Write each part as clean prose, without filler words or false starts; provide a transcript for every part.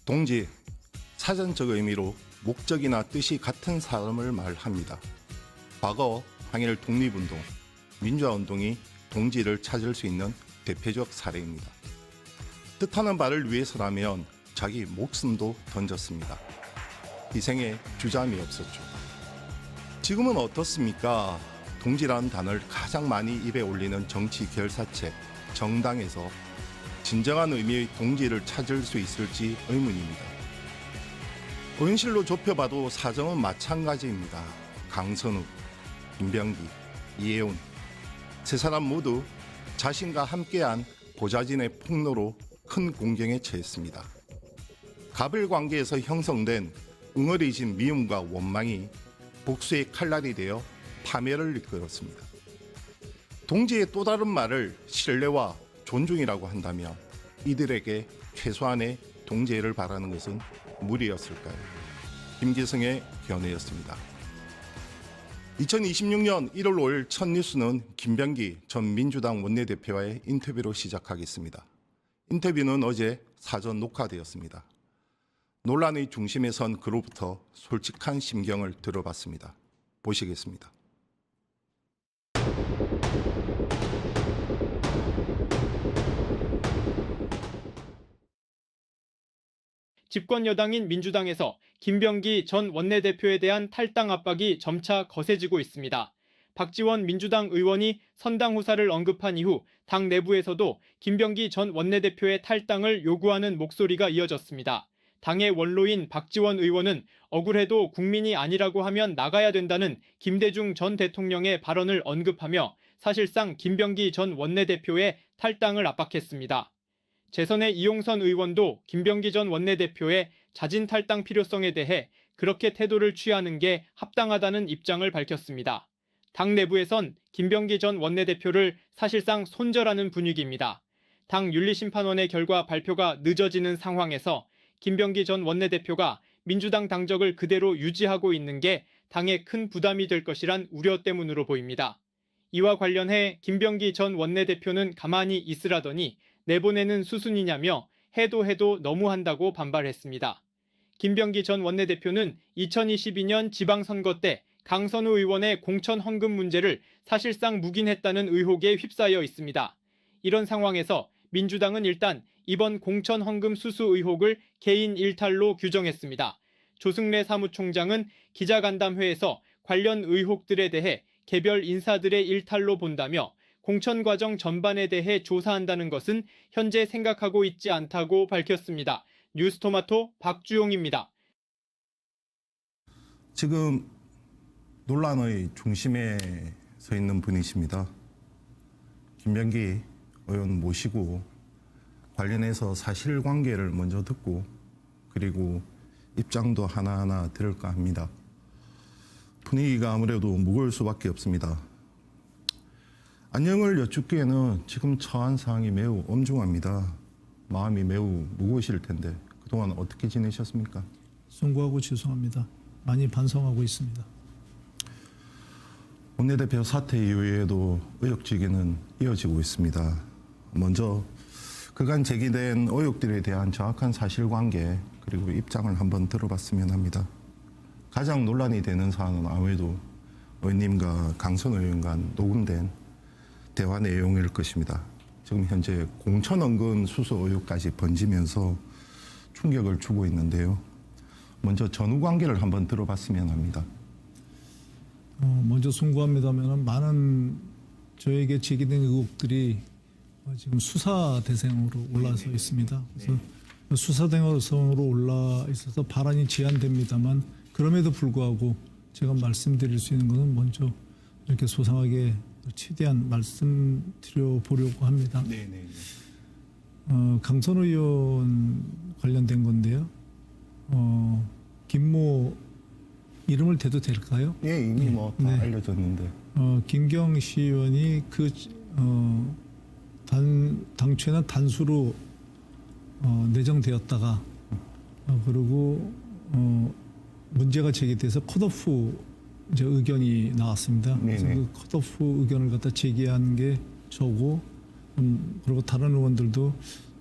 동지, 사전적 의미로 목적이나 뜻이 같은 사람을 말합니다. 과거 항일 독립운동, 민주화운동이 동지를 찾을 수 있는 대표적 사례입니다. 뜻하는 바를 위해서라면 자기 목숨도 던졌습니다. 희생에 주저함이 없었죠. 지금은 어떻습니까? 동지라는 단어를 가장 많이 입에 올리는 정치 결사체, 정당에서 진정한 의미의 동지를 찾을 수 있을지 의문입니다. 의원실로 좁혀봐도 사정은 마찬가지입니다. 강선우, 김병기, 이혜훈 세 사람 모두 자신과 함께한 보좌진의 폭로로 큰 공경에 처했습니다. 갑을 관계에서 형성된 응어리진 미움과 원망이 복수의 칼날이 되어 파멸을 이끌었습니다. 동지의 또 다른 말을 신뢰와 존중이라고 한다면 이들에게 최소한의 동지애를 바라는 것은 무리였을까요? 김기성의 견해였습니다. 2026년 1월 5일 첫 뉴스는 김병기 전 민주당 원내대표와의 인터뷰로 시작하겠습니다. 인터뷰는 어제 사전 녹화되었습니다. 논란의 중심에 선 그로부터 솔직한 심경을 들어봤습니다. 보시겠습니다. 집권 여당인 민주당에서 김병기 전 원내대표에 대한 탈당 압박이 점차 거세지고 있습니다. 박지원 민주당 의원이 선당 후사를 언급한 이후 당 내부에서도 김병기 전 원내대표의 탈당을 요구하는 목소리가 이어졌습니다. 당의 원로인 박지원 의원은 억울해도 국민이 아니라고 하면 나가야 된다는 김대중 전 대통령의 발언을 언급하며 사실상 김병기 전 원내대표의 탈당을 압박했습니다. 재선의 이용선 의원도 김병기 전 원내대표의 자진 탈당 필요성에 대해 그렇게 태도를 취하는 게 합당하다는 입장을 밝혔습니다. 당 내부에선 김병기 전 원내대표를 사실상 손절하는 분위기입니다. 당 윤리심판원의 결과 발표가 늦어지는 상황에서 김병기 전 원내대표가 민주당 당적을 그대로 유지하고 있는 게 당에 큰 부담이 될 것이란 우려 때문으로 보입니다. 이와 관련해 김병기 전 원내대표는 가만히 있으라더니 내보내는 수순이냐며 해도 너무한다고 반발했습니다. 김병기 전 원내대표는 2022년 지방선거 때 강선우 의원의 공천 헌금 문제를 사실상 묵인했다는 의혹에 휩싸여 있습니다. 이런 상황에서 민주당은 일단 이번 공천 헌금 수수 의혹을 개인 일탈로 규정했습니다. 조승래 사무총장은 기자간담회에서 관련 의혹들에 대해 개별 인사들의 일탈로 본다며 공천 과정 전반에 대해 조사한다는 것은 현재 생각하고 있지 않다고 밝혔습니다. 뉴스토마토 박주용입니다. 지금 논란의 중심에 서 있는 분이십니다. 김병기 의원 모시고 관련해서 사실관계를 먼저 듣고 그리고 입장도 하나하나 들을까 합니다. 분위기가 아무래도 무거울 수밖에 없습니다. 안녕을 여쭙기에는 지금 처한 상황이 매우 엄중합니다. 마음이 매우 무거우실 텐데 그동안 어떻게 지내셨습니까? 송구하고 죄송합니다. 많이 반성하고 있습니다. 원내대표 사퇴 이후에도 의혹제기는 이어지고 있습니다. 먼저 그간 제기된 의혹들에 대한 정확한 사실관계 그리고 입장을 한번 들어봤으면 합니다. 가장 논란이 되는 사안은 아무래도 의원님과 강선우 의원 간 녹음된 대화 내용일 것입니다. 지금 현재 공천헌금 수수 의혹까지 번지면서 충격을 주고 있는데요. 먼저 전후 관계를 한번 들어봤으면 합니다. 먼저 송구합니다만 많은 저에게 제기된 의혹들이 지금 수사 대상으로 올라서 있습니다. 그래서 수사 대상으로 올라 있어서 발언이 제한됩니다만 그럼에도 불구하고 제가 말씀드릴 수 있는 것은 먼저 이렇게 소상하게 최대한 말씀드려 보려고 합니다. 강선우 의원 관련된 건데요. 김모 이름을 대도 될까요? 예, 이미 다 알려졌는데. 김경시 의원이 당초에는 단수로 내정되었다가 그리고 문제가 제기돼서 컷오프 이제 의견이 나왔습니다. 그래서 그 컷오프 의견을 갖다 제기한 게 저고 그리고 다른 의원들도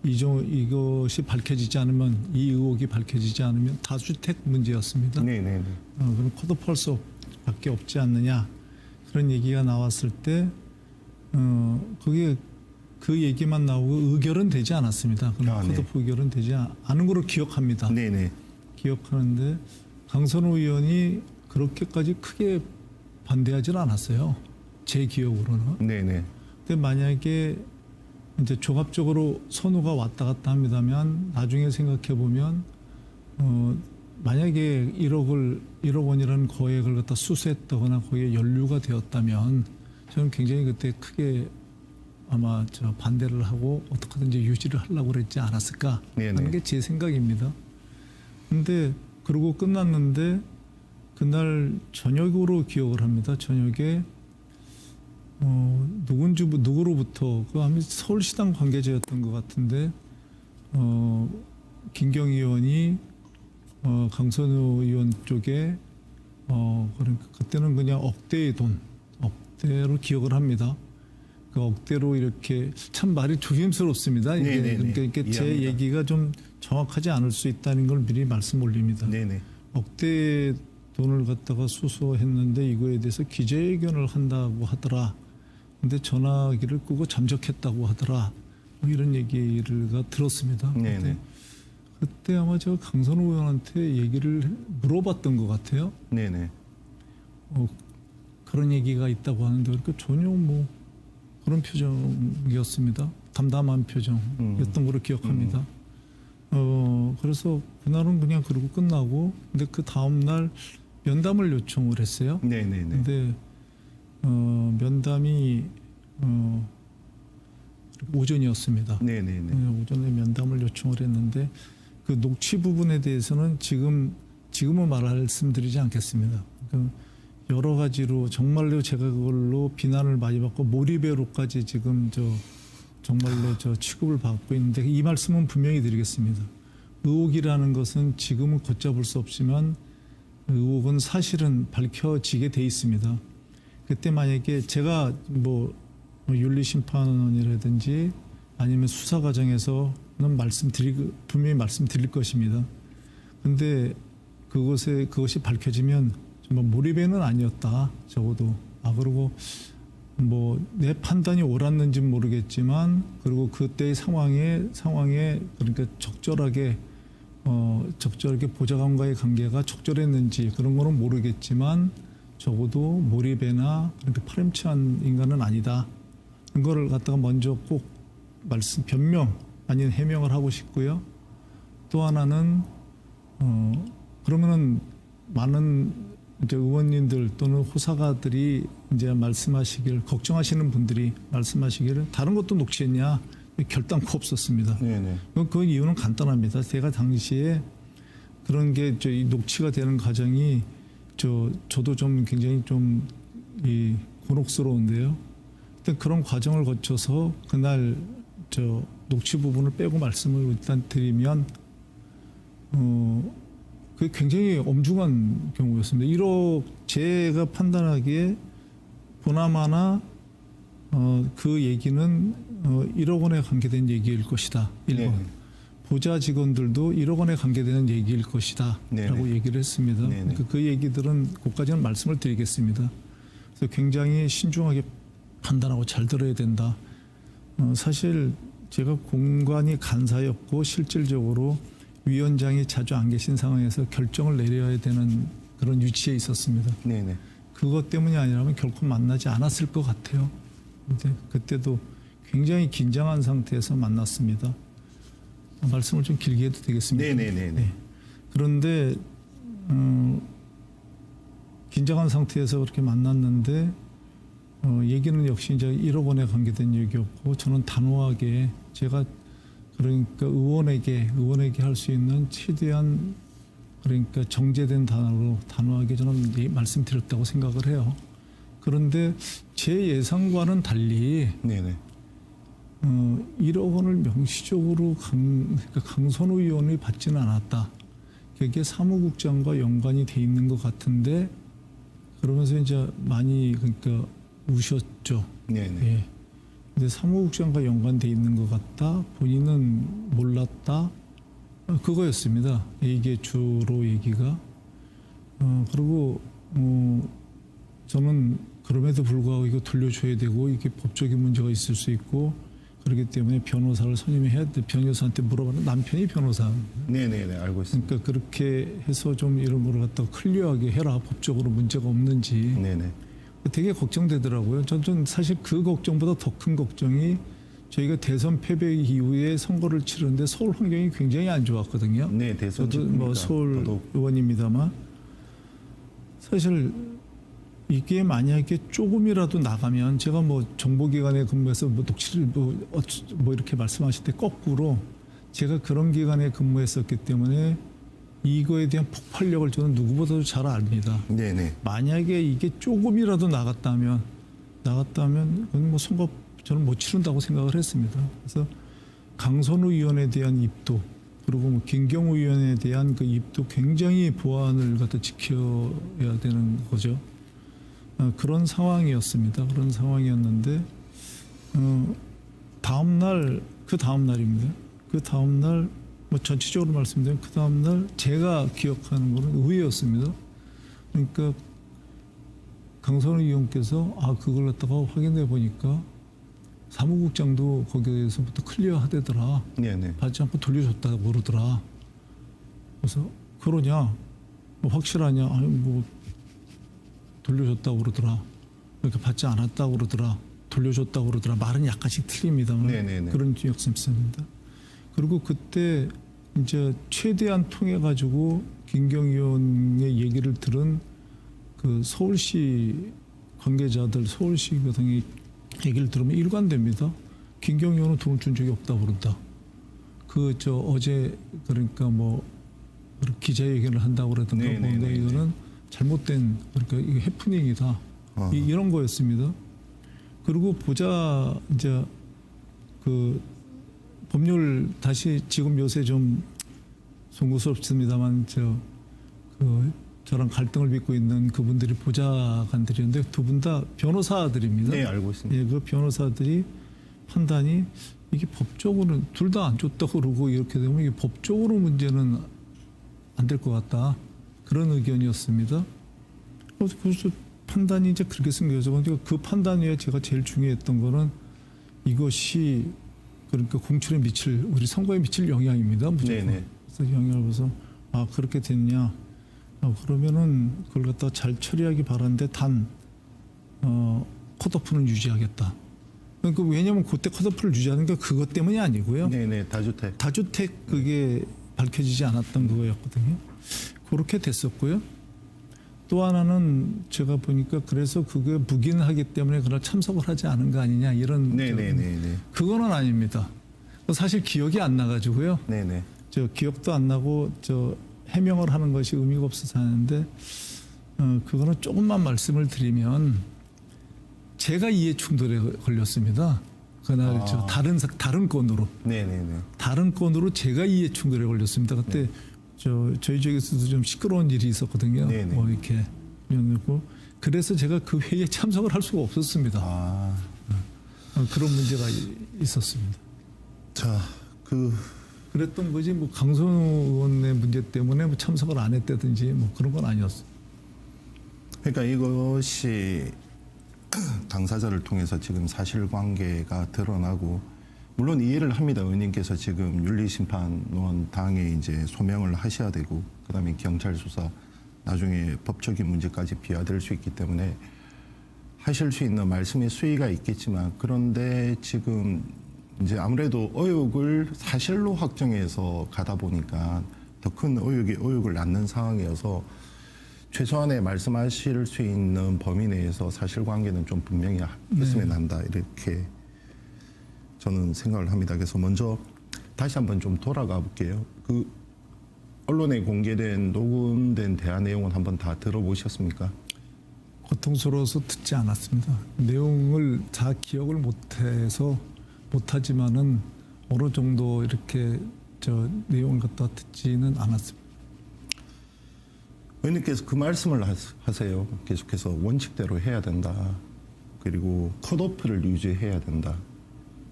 이것이 밝혀지지 않으면 이 의혹이 밝혀지지 않으면 다주택 문제였습니다. 네네네. 그럼 컷오프할수밖에 없지 않느냐 그런 얘기가 나왔을 때 그게 그 얘기만 나오고 의결은 되지 않았습니다. 그럼 네. 컷오프 의결은 되지 않은 걸로 기억합니다. 네네. 기억하는데 강선우 의원이 그렇게까지 크게 반대하지는 않았어요. 제 기억으로는. 네네. 근데 만약에 이제 종합적으로 선우가 왔다 갔다 합니다만 나중에 생각해 보면 만약에 1억 원이라는 거액을 갖다 수수했다거나 거기에 연루가 되었다면 저는 굉장히 그때 크게 아마 반대를 하고 어떻게든지 유지를 하려고 그랬지 않았을까 하는 게 제 생각입니다. 근데 그러고 끝났는데 그날 저녁으로 기억을 합니다. 저녁에 누구로부터 그 아마 서울시당 관계자였던 것 같은데 김경희 의원이 강선우 의원 쪽에 그러니까 그때는 그냥 억대로 기억을 합니다. 그 억대로 이렇게 참 말이 조심스럽습니다. 이게 그러니까 제 얘기가 좀 정확하지 않을 수 있다는 걸 미리 말씀 올립니다. 네네. 억대 돈을 갖다가 수수했는데 이거에 대해서 기자회견을 한다고 하더라. 근데 전화기를 끄고 잠적했다고 하더라. 뭐 이런 얘기를 들었습니다. 네네. 그때 아마 제가 강선우 의원한테 얘기를 물어봤던 것 같아요. 네네. 그런 얘기가 있다고 하는데 그러니까 전혀 뭐 그런 표정이었습니다. 담담한 표정이었던 걸로 기억합니다. 그래서 그날은 그냥 그러고 끝나고 근데 그 다음 날 면담을 요청을 했어요. 네네네. 근데 면담이 오전이었습니다. 네네네. 오전에 면담을 요청을 했는데 그 녹취 부분에 대해서는 지금은 말씀드리지 않겠습니다. 그러니까 여러 가지로 정말로 제가 그걸로 비난을 많이 받고 몰입회로까지 지금 정말로 취급을 받고 있는데 이 말씀은 분명히 드리겠습니다. 의혹이라는 것은 지금은 걷잡을 수 없지만 의혹은 사실은 밝혀지게 돼 있습니다. 그때 만약에 제가 뭐 윤리심판원이라든지 아니면 수사 과정에서는 분명히 말씀드릴 것입니다. 근데 그것이 밝혀지면 정말 몰입회는 아니었다. 적어도. 그리고 뭐 내 판단이 옳았는지는 모르겠지만 그리고 그때의 상황에 그러니까 적절하게 보좌관과의 관계가 적절했는지 그런 거는 모르겠지만 적어도 몰입회나 그렇게 파렴치한 인간은 아니다. 그거를 갖다가 먼저 꼭 변명 아니면 해명을 하고 싶고요. 또 하나는 그러면은 많은 이제 의원님들 또는 호사가들이 이제 걱정하시는 분들이 말씀하시기를 다른 것도 녹취했냐 결단코 없었습니다. 네네. 그 이유는 간단합니다. 제가 당시에 그런 게 이 녹취가 되는 과정이 저도 좀 굉장히 좀 곤혹스러운데요. 그런 과정을 거쳐서 그날 녹취 부분을 빼고 말씀을 일단 드리면 그게 굉장히 엄중한 경우였습니다. 제가 판단하기에 보나마나 그 얘기는 1억 원에 관계된 얘기일 것이다. 1번. 네. 보좌 직원들도 1억 원에 관계되는 얘기일 것이다. 네네. 라고 얘기를 했습니다. 그러니까 그 얘기들은 그까지는 말씀을 드리겠습니다. 그래서 굉장히 신중하게 판단하고 잘 들어야 된다. 사실 제가 공관이 간사였고 실질적으로 위원장이 자주 안 계신 상황에서 결정을 내려야 되는 그런 위치에 있었습니다. 네네. 그것 때문이 아니라면 결코 만나지 않았을 것 같아요. 근데 그때도 굉장히 긴장한 상태에서 만났습니다. 말씀을 좀 길게 해도 되겠습니까? 네네네. 네. 그런데 긴장한 상태에서 그렇게 만났는데 얘기는 역시 이제 1억 원에 관계된 얘기였고 저는 단호하게 제가 그러니까 의원에게 할 수 있는 최대한 그러니까 정제된 단어로 단호하게 저는 말씀드렸다고 생각을 해요. 그런데 제 예상과는 달리 네네. 1억 원을 명시적으로 그러니까 강선우 의원이 받지는 않았다. 그게 사무국장과 연관이 돼 있는 것 같은데 그러면서 이제 많이 그러니까 우셨죠. 네네. 예. 근데 사무국장과 연관돼 있는 것 같다. 본인은 몰랐다. 그거였습니다. 이게 주로 얘기가. 그리고 저는 그럼에도 불구하고 이거 돌려줘야 되고 이게 법적인 문제가 있을 수 있고 그렇기 때문에 변호사를 선임해야 돼. 변호사한테 물어보는 남편이 변호사. 네네네 알고 있습니다. 그러니까 그렇게 해서 좀 이런 거를 갖다가 클리어하게 해라. 법적으로 문제가 없는지. 네네. 되게 걱정되더라고요. 저는 사실 그 걱정보다 더 큰 걱정이 저희가 대선 패배 이후에 선거를 치르는데 서울 환경이 굉장히 안 좋았거든요. 네 대선 저도 직후니까 뭐 서울 더더욱. 의원입니다만 사실 이게 만약에 조금이라도 나가면 제가 뭐 정보기관에 근무해서 뭐 녹취를 뭐 이렇게 말씀하실 때 거꾸로 제가 그런 기관에 근무했었기 때문에 이거에 대한 폭발력을 저는 누구보다도 잘 압니다. 네네. 만약에 이게 조금이라도 나갔다면 그건 뭐 선거 저는 못 치른다고 생각을 했습니다. 그래서 강선우 의원에 대한 입도 그리고 뭐 김경우 의원에 대한 그 입도 굉장히 보안을 갖다 지켜야 되는 거죠. 그런 상황이었습니다. 그런 상황이었는데 다음 날입니다. 그 다음 날 뭐 전체적으로 말씀드리면 그 다음 날 제가 기억하는 거는 의외였습니다. 그러니까 강선우 의원께서 그걸 갖다가 확인해 보니까 사무국장도 거기에서부터 클리어하대더라. 네네. 받지 않고 돌려줬다고 그러더라. 그래서 그러냐? 뭐 확실하냐? 아니 뭐 돌려줬다고 그러더라. 이렇게 받지 않았다고 그러더라. 돌려줬다고 그러더라. 말은 약간씩 틀립니다만 네네네. 그런 기억이 있습니다. 그리고 그때 이제 최대한 통해 가지고 김경희 의원의 얘기를 들은 그 서울시 관계자들, 서울시 같은 얘기를 들으면 일관됩니다. 김경희 의원은 돈을 준 적이 없다고 그런다. 어제 그러니까 뭐 기자회견을 한다고 그러던가 네네네네. 이거는 잘못된 그러니까 이게 해프닝이다. 이런 거였습니다. 그리고 보자 이제 그 법률 다시 지금 요새 좀 송구스럽습니다만 저랑 갈등을 빚고 있는 그분들이 보좌관들이었는데 두 분 다 변호사들입니다. 네 알고 있습니다. 예, 그 변호사들이 판단이 이게 법적으로는 둘 다 안 줬다고 그러고 이렇게 되면 이게 법적으로 문제는 안 될 것 같다. 그런 의견이었습니다. 그래서 판단이 이제 그렇게 생겨서 그 판단 외에 제가 제일 중요했던 거는 이것이 그러니까 공천에 미칠 우리 선거에 미칠 영향입니다. 무조건. 네네. 그래서 영향을 봐서 그렇게 됐냐. 그러면은 그걸 갖다 잘 처리하기 바라는데 단 컷오프는 유지하겠다. 그러니까 왜냐하면 그때 컷오프를 유지하는 게 그것 때문이 아니고요. 네네 다주택. 다주택 그게 밝혀지지 않았던 그거였거든요. 그렇게 됐었고요. 또 하나는 제가 보니까 그래서 그게 묵인하기 때문에 그날 참석을 하지 않은 거 아니냐 이런 네네네네. 그거는 아닙니다. 사실 기억이 안 나가지고요. 네네. 기억도 안 나고 해명을 하는 것이 의미가 없어서 하는데 그거는 조금만 말씀을 드리면 제가 이해 충돌에 걸렸습니다. 그날 다른 건으로 네네네. 다른 건으로 제가 이해 충돌에 걸렸습니다. 그때 저희 쪽에서도 좀 시끄러운 일이 있었거든요. 네네. 뭐 이렇게 그래서 제가 그 회의에 참석을 할 수가 없었습니다. 그런 문제가 있었습니다. 자, 그랬던 거지 뭐 강선우 의원의 문제 때문에 뭐 참석을 안 했다든지 뭐 그런 건 아니었어요. 그러니까 이것이 당사자를 통해서 지금 사실관계가 드러나고 물론 이해를 합니다. 의원님께서 지금 윤리심판원 당에 이제 소명을 하셔야 되고 그다음에 경찰 수사 나중에 법적인 문제까지 비화될 수 있기 때문에 하실 수 있는 말씀의 수위가 있겠지만 그런데 지금 이제 아무래도 의혹을 사실로 확정해서 가다 보니까 더 큰 의혹을 낳는 상황이어서 최소한의 말씀하실 수 있는 범위 내에서 사실관계는 좀 분명히 했으면 한다 이렇게 저는 생각을 합니다. 그래서 먼저 다시 한번 좀 돌아가 볼게요. 그 언론에 공개된 녹음된 대화 내용은 한번 다 들어보셨습니까? 고통스러워서 듣지 않았습니다. 내용을 다 기억을 못하지만은 어느 정도 이렇게 내용을 갖다 듣지는 않았습니다. 의원님께서 그 말씀을 하세요. 계속해서 원칙대로 해야 된다. 그리고 컷오프를 유지해야 된다.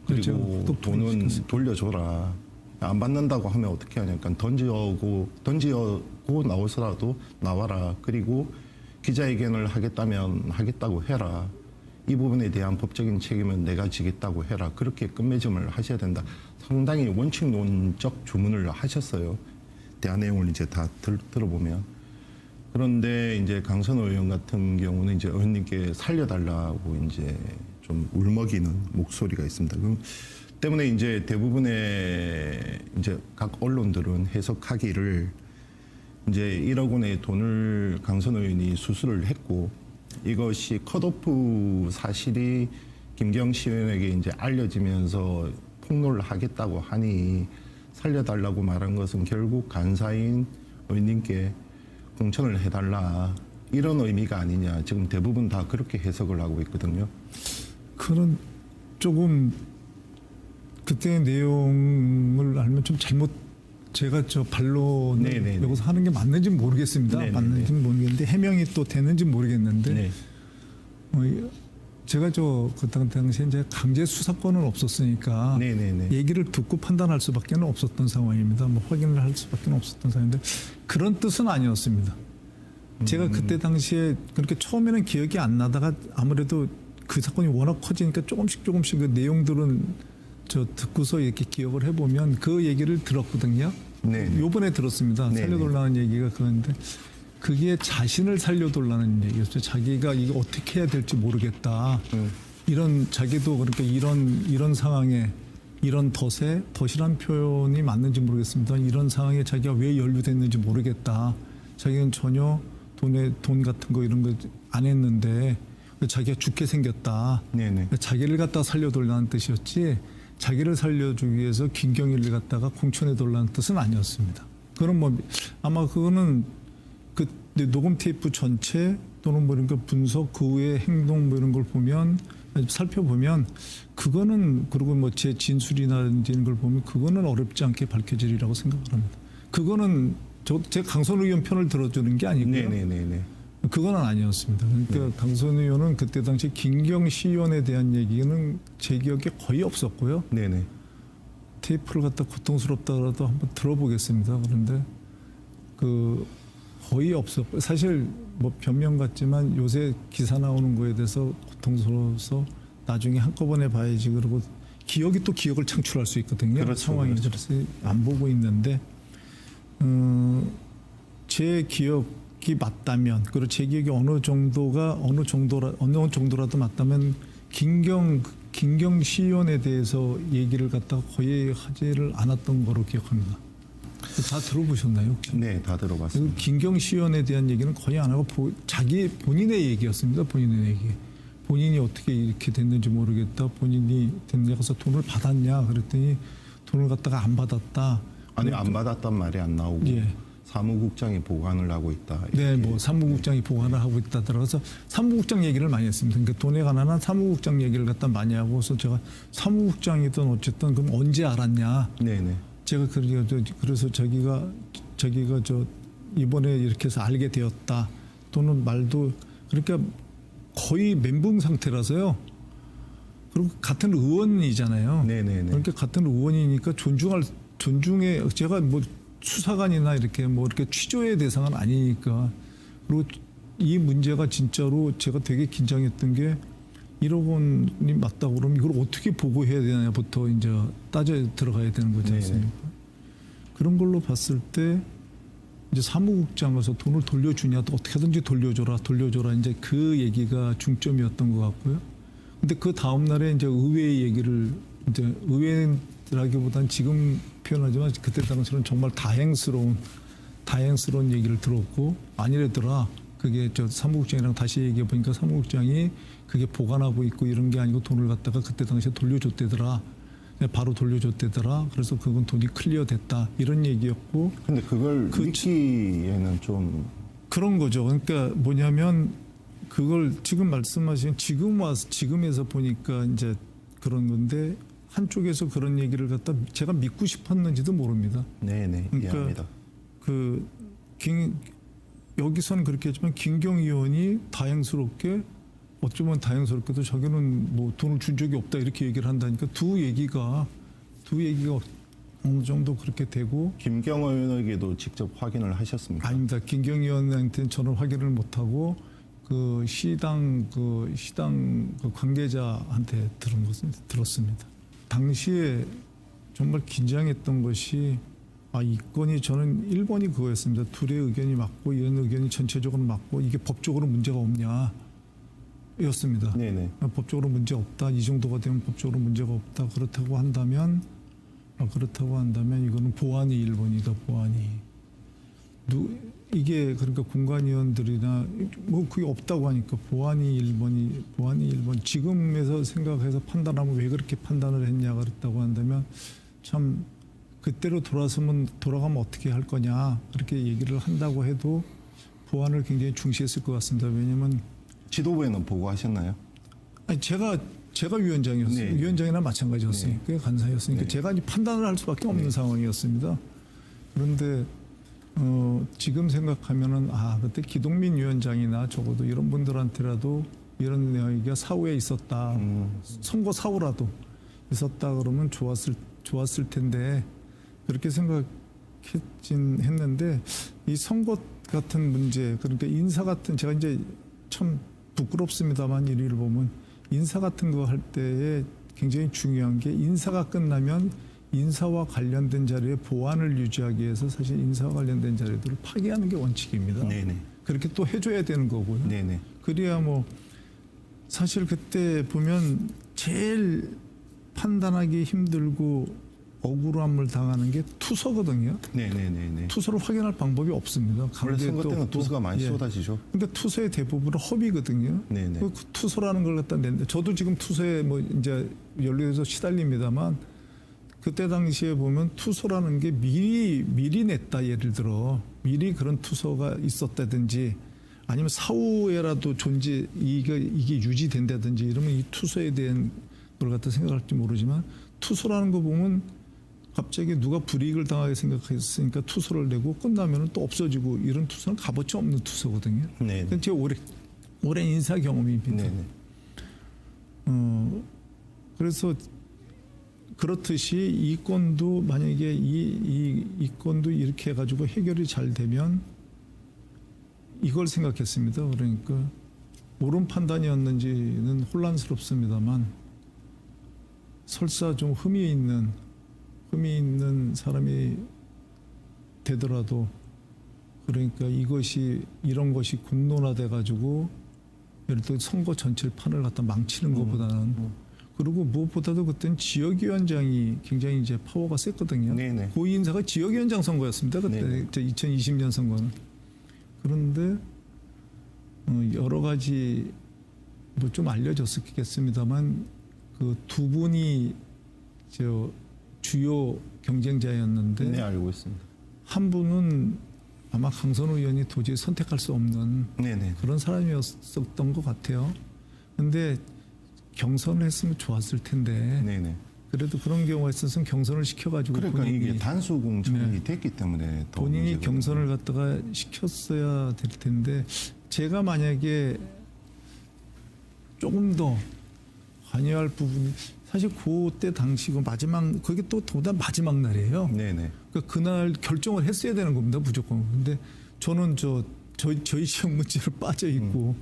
제가 그리고 또 돈은 돌려줘라. 안 받는다고 하면 어떻게 하냐니까 던지고 나오서라도 나와라. 그리고 기자회견을 하겠다면 하겠다고 해라. 이 부분에 대한 법적인 책임은 내가 지겠다고 해라. 그렇게 끝맺음을 하셔야 된다. 상당히 원칙론적 주문을 하셨어요. 대화 내용을 이제 다 들어보면. 그런데 이제 강선 의원 같은 경우는 이제 의원님께 살려달라고 이제 좀 울먹이는 목소리가 있습니다. 그 때문에 이제 대부분의 이제 각 언론들은 해석하기를 이제 1억 원의 돈을 강선 의원이 수수를 했고 이것이 컷오프 사실이 김경시 의원에게 이제 알려지면서 폭로를 하겠다고 하니 살려달라고 말한 것은 결국 간사인 의원님께 공천을 해달라 이런 의미가 아니냐. 지금 대부분 다 그렇게 해석을 하고 있거든요. 그런 조금 그때 내용을 알면 좀 잘못 제가 저 반론을 네네네. 여기서 하는 게 맞는지 모르겠습니다. 네네네. 맞는지 모르겠는데 해명이 또 되는지 모르겠는데 네. 제가 그 당시에 이제 강제 수사권은 없었으니까 네네네. 얘기를 듣고 판단할 수밖에 없었던 상황입니다. 뭐 확인을 할 수밖에 없었던 상황인데 그런 뜻은 아니었습니다. 제가 그때 당시에 그렇게 처음에는 기억이 안 나다가 아무래도 그 사건이 워낙 커지니까 조금씩 그 내용들은 저 듣고서 이렇게 기억을 해보면 그 얘기를 들었거든요. 네네. 요번에 들었습니다. 네네. 살려달라는 얘기가 그건데 그게 자신을 살려달라는 얘기였어요. 자기가 이거 어떻게 해야 될지 모르겠다. 이런 자기도 그러니까 이런 상황에 이런 덫이란 표현이 맞는지 모르겠습니다. 이런 상황에 자기가 왜 연루됐는지 모르겠다. 자기는 전혀 돈 같은 거 이런 거 안 했는데 자기가 죽게 생겼다. 네네. 자기를 갖다 살려달라는 뜻이었지 자기를 살려주기 위해서 김경일을 갖다가 공천해달라는 뜻은 아니었습니다. 그럼 뭐 아마 그거는 그 녹음 테이프 전체 또는 뭐 이런 거 분석 그 후의 행동 뭐 이런 걸 보면 살펴보면 그거는 그리고 뭐 제 진술이나 이런 걸 보면 그거는 어렵지 않게 밝혀지리라고 생각을 합니다. 그거는 제가 강선 의원 편을 들어주는 게 아니고요. 네네네네. 그건 아니었습니다. 그러니까 강선 의원은 그때 당시 김경시 의원에 대한 얘기는 제 기억에 거의 없었고요. 네네. 테이프를 갖다 고통스럽다라도 한번 들어보겠습니다. 그런데 거의 없었고 사실 뭐 변명 같지만 요새 기사 나오는 거에 대해서 고통스러워서 나중에 한꺼번에 봐야지 그러고 기억이 또 기억을 창출할 수 있거든요. 그렇죠, 상황이 그렇죠. 그래서 안 보고 있는데 제 기억이 맞다면 그리고 제 기억이 어느 정도라도 맞다면 김경시 의원에 대해서 얘기를 갖다가 거의 하지를 않았던 거로 기억합니다. 다 들어보셨나요? 혹시? 네, 다 그리고 들어봤습니다. 김경시 의원에 대한 얘기는 거의 안 하고 본인의 얘기였습니다. 본인의 얘기. 본인이 어떻게 이렇게 됐는지 모르겠다. 본인이 됐냐 가서 돈을 받았냐 그랬더니 돈을 갖다가 안 받았다. 아니 안 받았단 말이 안 나오고 예. 사무국장이 보관을 하고 있다. 네, 이렇게. 뭐 사무국장이 보관을 하고 있다 들어가서 사무국장 얘기를 많이 했습니다. 그러니까 돈에 관한 한 사무국장 얘기를 갖다 많이 하고 그래서 제가 사무국장이든 어쨌든 그럼 언제 알았냐? 네네. 제가 그래서 자기가 이번에 이렇게 해서 알게 되었다. 또는 말도 그러니까 거의 멘붕 상태라서요. 그리고 같은 의원이잖아요. 네네네. 그러니까 같은 의원이니까 존중해 제가 뭐 수사관이나 이렇게 뭐 이렇게 취조의 대상은 아니니까 그리고 이 문제가 진짜로 제가 되게 긴장했던 게 1억 원이 맞다고 그러면 이걸 어떻게 보고해야 되냐부터 이제 따져 들어가야 되는 거지 않습니까? 그런 걸로 봤을 때 이제 사무국장에서 돈을 돌려주냐 또 어떻게 하든지 돌려줘라 이제 그 얘기가 중점이었던 것 같고요. 근데 그 다음 날에 이제 의회의 얘기를 이제 의회라기보다는 지금 표현하지만 그때 당시로는 정말 다행스러운 얘기를 들었고 아니래더라. 그게 사무국장이랑 다시 얘기해 보니까 사무국장이 그게 보관하고 있고 이런 게 아니고 돈을 갖다가 그때 당시에 돌려줬대더라. 바로 돌려줬대더라. 그래서 그건 돈이 클리어 됐다. 이런 얘기였고. 근데 그걸 믿기에는 좀 그런 거죠. 그러니까 뭐냐면 그걸 지금 말씀하신 지금에서 보니까 이제 그런 건데 한쪽에서 그런 얘기를 갖다 제가 믿고 싶었는지도 모릅니다. 네네 이해합니다. 여기서는 그렇게 했지만 김경 의원이 다행스럽게 어쩌면 다행스럽게도 자기는 뭐 돈을 준 적이 없다 이렇게 얘기를 한다니까 두 얘기가 어느 정도 그렇게 되고. 김경호 의원에게도 직접 확인을 하셨습니까? 아닙니다. 김경희 의원한테는 저는 확인을 못하고 그 시당 관계자한테 들었습니다. 당시에 정말 긴장했던 것이 이 건이 저는 1번이 그거였습니다. 둘의 의견이 맞고 이런 의견이 전체적으로 맞고 이게 법적으로 문제가 없냐 였습니다. 네네. 법적으로 문제 없다. 이 정도가 되면 법적으로 문제가 없다. 그렇다고 한다면 이거는 보안이 1번이다. 보안이. 이게 그러니까 공관위원들이나 뭐 그게 없다고 하니까 보안이 1번. 지금에서 생각해서 판단하면 왜 그렇게 판단을 했냐 그랬다고 한다면 참 그때로 돌아가면 어떻게 할 거냐 그렇게 얘기를 한다고 해도 보안을 굉장히 중시했을 것 같습니다. 왜냐하면 지도부에는 보고하셨나요? 아니 제가 위원장이었어요. 네. 위원장이나 마찬가지였으니까 간사였으니까 네. 제가 이제 판단을 할 수밖에 없는 상황이었습니다. 그런데 지금 생각하면은 그때 기동민 위원장이나 적어도 이런 분들한테라도 이런 내용이 사후에 있었다. 선거 사후라도 있었다 그러면 좋았을 텐데 그렇게 생각했긴 했는데 이 선거 같은 문제 그러니까 인사 같은 제가 이제 참 부끄럽습니다만 일을 보면 인사 같은 거 할 때에 굉장히 중요한 게 인사가 끝나면 인사와 관련된 자리에 보안을 유지하기 위해서 사실 인사와 관련된 자리들을 파기하는 게 원칙입니다. 네네. 그렇게 또 해줘야 되는 거고요. 네네. 그래야 뭐 사실 그때 보면 제일 판단하기 힘들고 억울함을 당하는 게 투서거든요. 네네네. 투서를 확인할 방법이 없습니다. 원래 선거 때는 없고. 투수가 많이 예. 쏟아지죠. 근데 투서의 대부분은 허비거든요. 네네. 그 투서라는 걸 갖다 냈는데 저도 지금 투서에 뭐 이제 연루해서 시달립니다만 그때 당시에 보면 투서라는 게 미리 냈다 예를 들어 미리 그런 투서가 있었다든지 아니면 사후에라도 이게 유지된다든지 이러면 이 투서에 대한 걸 갖다 생각할지 모르지만 투서라는 거 보면 갑자기 누가 불이익을 당하게 생각했으니까 투서를 내고 끝나면 또 없어지고 이런 투서는 값어치 없는 투서거든요. 네네. 제 오랜 인사 경험입니다. 네네. 그래서 그렇듯이 이 건도 만약에 이 건도 이렇게 해가지고 해결이 잘 되면 이걸 생각했습니다. 그러니까 옳은 판단이었는지는 혼란스럽습니다만 설사 좀 흠이 있는 사람이 되더라도 그러니까 이런 것이 군론화돼 가지고 예를 들어 선거 전체 판을 갖다 망치는 것보다는 그리고 무엇보다도 그때는 지역위원장이 굉장히 이제 파워가 셌거든요. 네네. 고위 인사가 지역위원장 선거였습니다. 그때 네네. 2020년 선거는. 그런데 여러 가지 뭐 좀 알려졌겠습니다만 그 두 분이 주요 경쟁자였는데 네, 알고 있습니다. 한 분은 아마 강선우 의원이 도저히 선택할 수 없는 네네. 그런 사람이었던 것 같아요. 그런데 경선을 했으면 좋았을 텐데 네네. 그래도 그런 경우가 있어서 경선을 시켜가지고 그러니까 이게 단수 공천이 네. 됐기 때문에 더 본인이 문제거든요. 경선을 갖다가 시켰어야 될 텐데 제가 만약에 조금 더 관여할 부분이 사실 그때 당시 그게 또 보다 마지막 날이에요. 네네. 그러니까 그날 결정을 했어야 되는 겁니다, 무조건. 근데 저는 저희 시험 문제로 빠져 있고.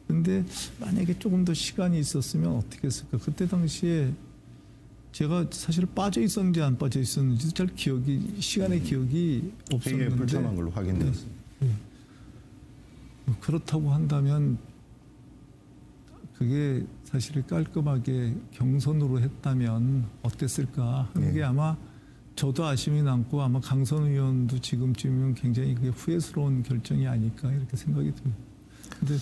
근데 만약에 조금 더 시간이 있었으면 어떻게 했을까? 그때 당시에 제가 사실 빠져 있었는지 안 빠져 있었는지 잘 시간의 기억이 되게 없었는데. 불편한 걸로 확인되었습니다. 그렇다고 한다면 그게 사실 깔끔하게 경선으로 했다면 어땠을까 하는 게 아마 저도 아쉬움이 남고 아마 강선 의원도 지금쯤이면 굉장히 그게 후회스러운 결정이 아닐까 이렇게 생각이 듭니다. 근데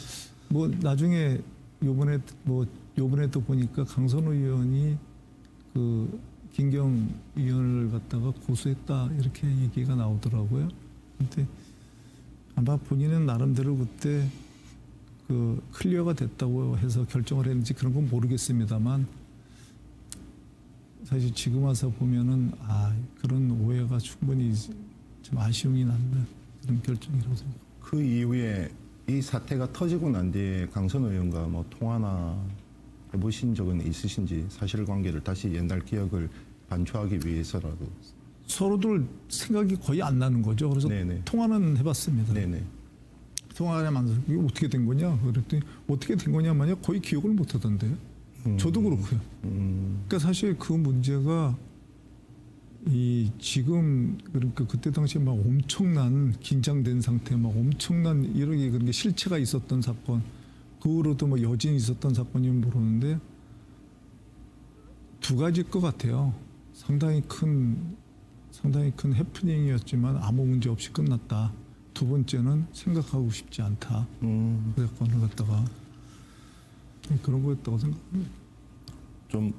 뭐 나중에 요번에도 보니까 강선 의원이 그 김경 의원을 갖다가 고소했다 이렇게 얘기가 나오더라고요. 근데 아마 본인은 나름대로 그때 그 클리어가 됐다고 해서 결정을 했는지 그런 건 모르겠습니다만 사실 지금 와서 보면은 그런 오해가 충분히 좀 아쉬움이 남는 그런 결정이라고 생각합니다. 그 이후에 이 사태가 터지고 난 뒤에 강선 의원과 뭐 통화나 해보신 적은 있으신지 사실관계를 다시 옛날 기억을 반추하기 위해서라도. 서로들 생각이 거의 안 나는 거죠. 그래서 네네. 통화는 해봤습니다. 네네. 통화를 만들어서 이게 어떻게 된 거냐? 그랬더니 어떻게 된 거냐면요 거의 기억을 못 하던데요. 저도 그렇고요. 그러니까 사실 그 문제가 이 지금 그러니까 그때 당시에 막 엄청난 긴장된 상태, 막 엄청난 이런 그런 게 실체가 있었던 사건, 그 후로도 뭐 여진이 있었던 사건이면 모르는데 두 가지일 것 같아요. 상당히 큰 해프닝이었지만 아무 문제 없이 끝났다. 두 번째는 생각하고 싶지 않다. 그 사건을 갖다가 그런 거였다고 생각합니다. 좀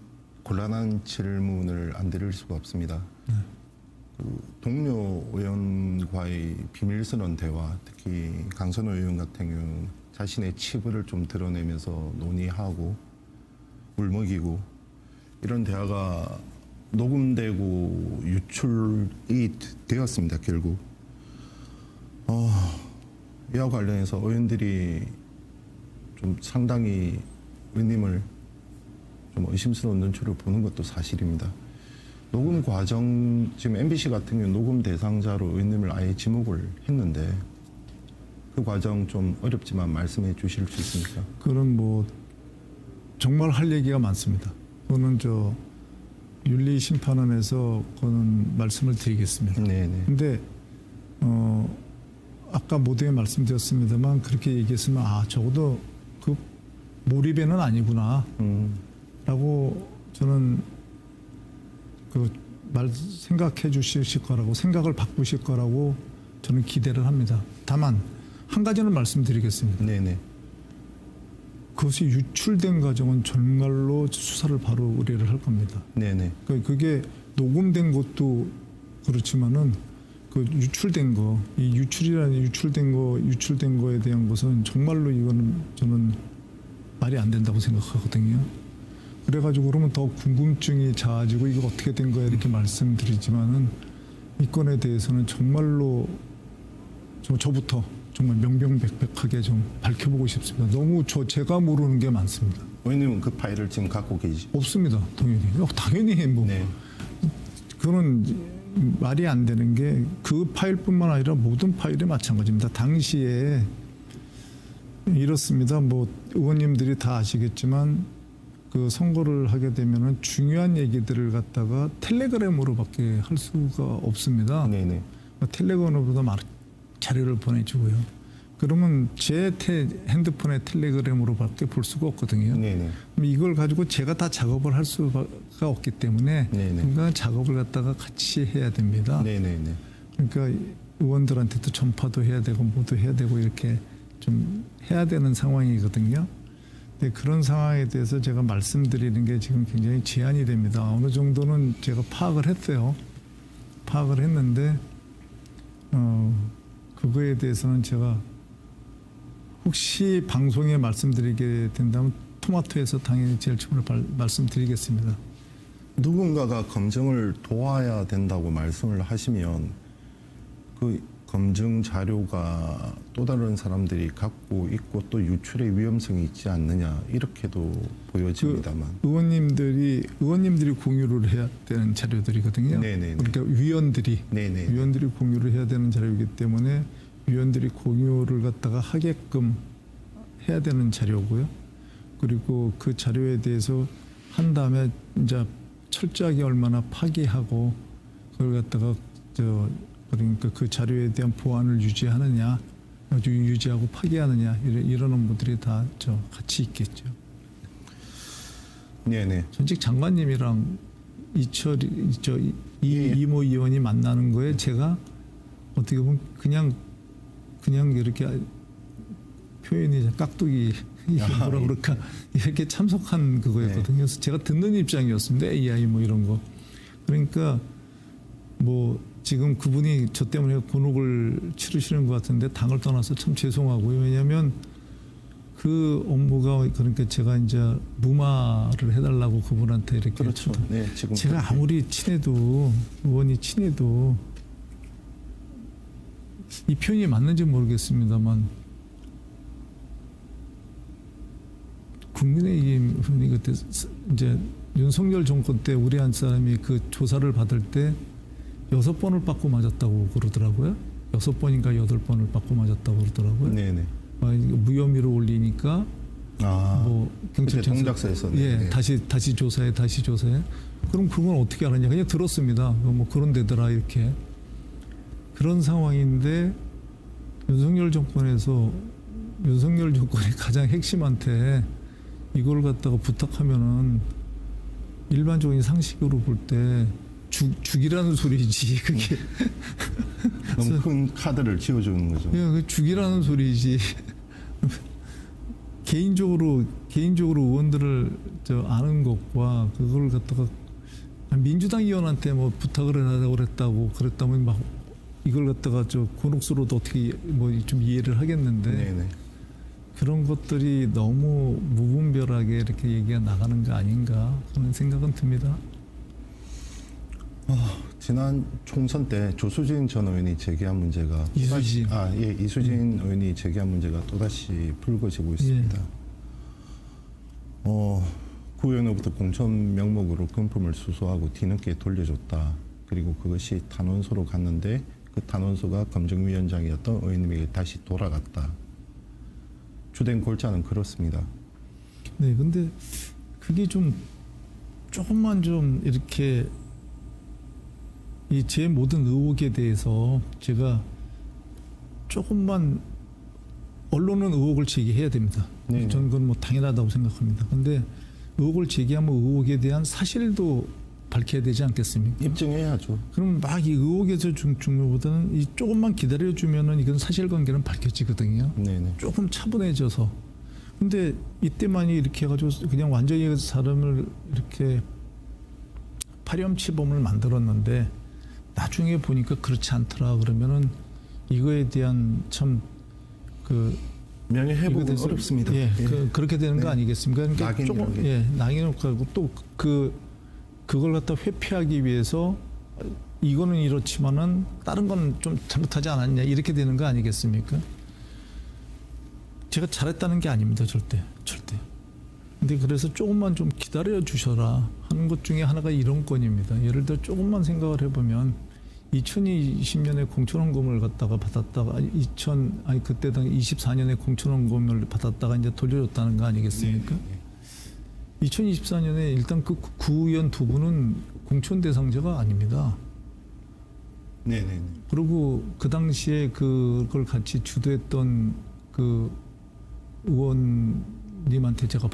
곤란한 질문을 안 드릴 수가 없습니다. 그 동료 의원과의 비밀스러운 대화, 특히 강선호 의원 같은 경우 자신의 치부를 좀 드러내면서 논의하고 울먹이고 이런 대화가 녹음되고 유출이 되었습니다. 결국 이와 관련해서 의원들이 좀 상당히 의원님을 좀 의심스러운 눈초리를 보는 것도 사실입니다. 녹음 과정, 지금 MBC 같은 경우 녹음 대상자로 의원님을 아예 지목을 했는데 그 과정 좀 어렵지만 말씀해 주실 수 있습니까? 그런 뭐 정말 할 얘기가 많습니다. 그거는 저 윤리심판원에서 그거는 말씀을 드리겠습니다. 네네. 근데 아까 모두에 말씀드렸습니다만 그렇게 얘기했으면 적어도 그 몰입에는 아니구나 라고 저는 그 말 생각해 주실 거라고 생각을 바꾸실 거라고 저는 기대를 합니다. 다만 한 가지는 말씀드리겠습니다. 네네. 그것이 유출된 과정은 정말로 수사를 바로 의뢰를 할 겁니다. 네네. 그게 녹음된 것도 그렇지만은 그 유출된 거, 이 유출된 거에 대한 것은 정말로 이거는 저는 말이 안 된다고 생각하거든요. 그래가지고 그러면 더 궁금증이 자아지고 이거 어떻게 된 거야 이렇게 말씀드리지만은 이 건에 대해서는 정말로 저부터 정말 명명백백하게 좀 밝혀보고 싶습니다. 너무 제가 모르는 게 많습니다. 의원님은 그 파일을 지금 갖고 계시? 없습니다. 당연히 뭐 네. 그거는 말이 안 되는 게 그 파일뿐만 아니라 모든 파일이 마찬가지입니다. 당시에 이렇습니다. 뭐 의원님들이 다 아시겠지만 그 선거를 하게 되면은 중요한 얘기들을 갖다가 텔레그램으로밖에 할 수가 없습니다. 네네. 텔레그램으로도 자료를 보내주고요. 그러면 제 핸드폰에 텔레그램으로밖에 볼 수가 없거든요. 네네. 이걸 가지고 제가 다 작업을 할 수가 없기 때문에 네네. 그러니까 작업을 갖다가 같이 해야 됩니다. 네네네. 그러니까 의원들한테도 전파도 해야 되고 뭐도 해야 되고 이렇게 좀 해야 되는 상황이거든요. 근데 그런 상황에 대해서 제가 말씀드리는 게 지금 굉장히 제한이 됩니다. 어느 정도는 제가 파악을 했어요. 파악을 했는데 그거에 대해서는 제가 혹시 방송에 말씀드리게 된다면 토마토에서 당연히 제일 처음으로 말씀드리겠습니다. 누군가가 검증을 도와야 된다고 말씀을 하시면 그 검증 자료가 또 다른 사람들이 갖고 있고 또 유출의 위험성이 있지 않느냐 이렇게도 보여집니다만 의원님들이 공유를 해야 되는 자료들이거든요. 네네네. 그러니까 위원들이 공유를 해야 되는 자료이기 때문에 위원들이 공유를 갖다가 하게끔 해야 되는 자료고요. 그리고 그 자료에 대해서 한 다음에 이제 철저하게 얼마나 파기하고 그걸 갖다가 그러니까 그 자료에 대한 보안을 유지하느냐, 유지하고 파기하느냐 이런 업무들이 다 같이 있겠죠. 네네. 전직 장관님이랑 이모 의원이 만나는 거에 제가 어떻게 보면 그냥 이렇게 표현이 깍두기 뭐라 그럴까 이렇게 참석한 그거였거든요. 그래서 제가 듣는 입장이었습니다. AI 뭐 이런 거. 그러니까 뭐 지금 그분이 저 때문에 곤혹을 치르시는 것 같은데 당을 떠나서 참 죄송하고요. 왜냐하면 그 업무가 그러니까 제가 이제 무마를 해달라고 그분한테 이렇게 그렇죠. 네, 지금 제가 아무리 친해도 의원이 친해도 이 표현이 맞는지 모르겠습니다만 국민의힘이 그때 이제 윤석열 정권 때 우리 한 사람이 그 조사를 받을 때 6번을 받고 맞았다고 그러더라고요. 6번인가 8번을 받고 맞았다고 그러더라고요. 네네. 무혐의로 올리니까 뭐 경찰청 동작서에서 예, 다시 조사해. 그럼 그건 어떻게 알았냐? 그냥 들었습니다. 뭐 그런 데더라 이렇게. 그런 상황인데 윤석열 정권의 가장 핵심한테 이걸 갖다가 부탁하면은 일반적인 상식으로 볼 때 죽이라는 소리지 그게. 너무 큰 카드를 쥐어주는 거죠. 예, 그 죽이라는 소리지. 개인적으로 의원들을 아는 것과 그걸 갖다가 민주당 의원한테 뭐 부탁을 하라고 그랬다면 막 이걸 갖다가 곤혹스러워도 어떻게 뭐 좀 이해를 하겠는데 네네. 그런 것들이 너무 무분별하게 이렇게 얘기가 나가는 거 아닌가 하는 생각은 듭니다. 지난 총선 때 조수진 전 의원이 제기한 문제가 이수진 의원이 제기한 문제가 또다시 불거지고 있습니다. 구 의원으로부터 공천 명목으로 금품을 수수하고 뒤늦게 돌려줬다. 그리고 그것이 탄원서로 갔는데 그 탄원서가 검증위원장이었던 의원님에게 다시 돌아갔다. 주된 골자는 그렇습니다. 네, 근데 그게 조금만 이렇게 제 모든 의혹에 대해서 제가 조금만 언론은 의혹을 제기해야 됩니다. 네. 저는 그건 뭐 당연하다고 생각합니다. 근데 의혹을 제기하면 의혹에 대한 사실도 밝혀야 되지 않겠습니까? 입증해야죠. 그럼 막 이 의혹에서 중요보다는 이 조금만 기다려주면은 이건 사실관계는 밝혀지거든요. 네네. 조금 차분해져서. 근데 이때만이 이렇게 해가지고 그냥 완전히 사람을 이렇게 파렴치범을 만들었는데 나중에 보니까 그렇지 않더라 그러면은 이거에 대한 명예회복은 어렵습니다. 예, 그렇게 되는 거 아니겠습니까? 그러니까 조금 낙인을 가고 또 그걸 갖다 회피하기 위해서 이거는 이렇지만은 다른 건 좀 잘못하지 않았냐 이렇게 되는 거 아니겠습니까? 제가 잘했다는 게 아닙니다, 절대. 근데 그래서 조금만 좀 기다려 주셔라 하는 것 중에 하나가 이런 건입니다. 예를 들어 조금만 생각을 해보면 2020년에 공천원금을 갖다가 받았다가 그때 당 24년에 공천원금을 받았다가 이제 돌려줬다는 거 아니겠습니까? 2024년에 일단 그 구의원 두 분은 공천 대상자가 아닙니다. 네네. 그리고 그 당시에 그걸 같이 주도했던 그 의원님한테 제가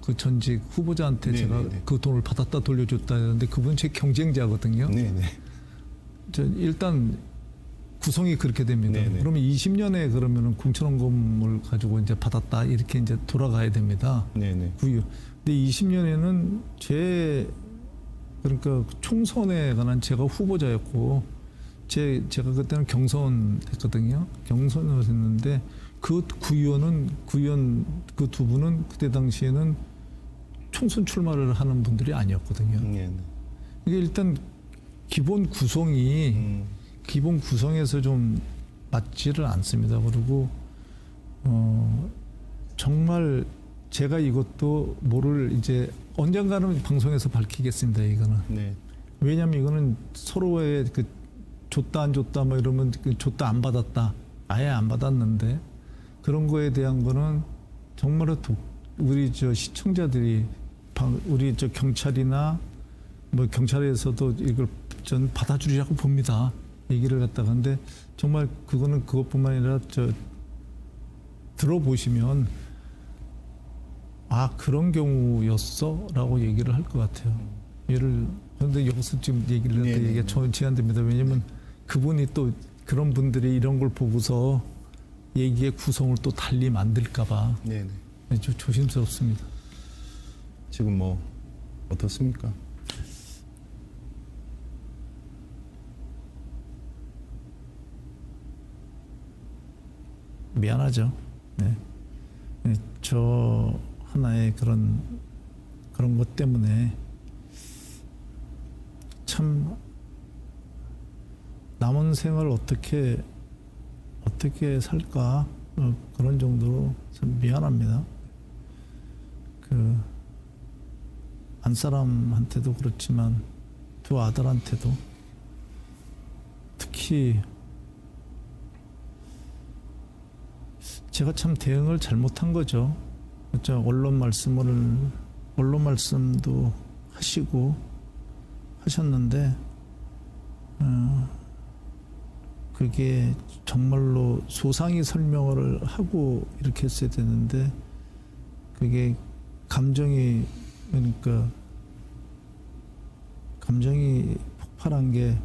그 전직 후보자한테 제가 그 돈을 받았다 돌려줬다 했는데 그분 제 경쟁자거든요. 네네. 일단 구성이 그렇게 됩니다. 네네. 그러면 20년에 그러면은 공천원금을 가지고 이제 받았다 이렇게 이제 돌아가야 됩니다. 네네. 근데 20년에는 그러니까 총선에 관한 제가 후보자였고 제가 그때는 경선했거든요. 경선을 했는데 그 구의원 그 두 분은 그때 당시에는 총선 출마를 하는 분들이 아니었거든요. 네네. 이게 일단 기본 구성에서 좀 맞지를 않습니다. 그리고 정말 제가 이것도 이제 언젠가는 방송에서 밝히겠습니다. 이거는. 네. 왜냐하면 이거는 서로의 줬다 안 줬다 뭐 이러면 줬다 안 받았다 아예 안 받았는데 그런 거에 대한 거는 정말로 우리 시청자들이 우리 경찰이나 뭐 경찰에서도 이걸 전 받아주리라고 봅니다. 얘기를 갖다가 근데 정말 그거는 그것뿐만 아니라 들어보시면 그런 경우였어라고 얘기를 할 것 같아요. 그런데 여기서 지금 얘기를 할 때 얘기가 제한됩니다. 왜냐하면 그분이 또 그런 분들이 이런 걸 보고서 얘기의 구성을 또 달리 만들까봐 좀 조심스럽습니다. 지금 뭐 어떻습니까? 미안하죠. 네. 저 하나의 그런 것 때문에 참 남은 생을 어떻게 살까 그런 정도로 참 미안합니다. 그 안사람한테도 그렇지만 두 아들한테도 특히 제가 참 대응을 잘못한 거죠. 언론 말씀도 하시고 하셨는데 그게 정말로 소상히 설명을 하고 이렇게 했어야 되는데 그게 감정이 폭발한 게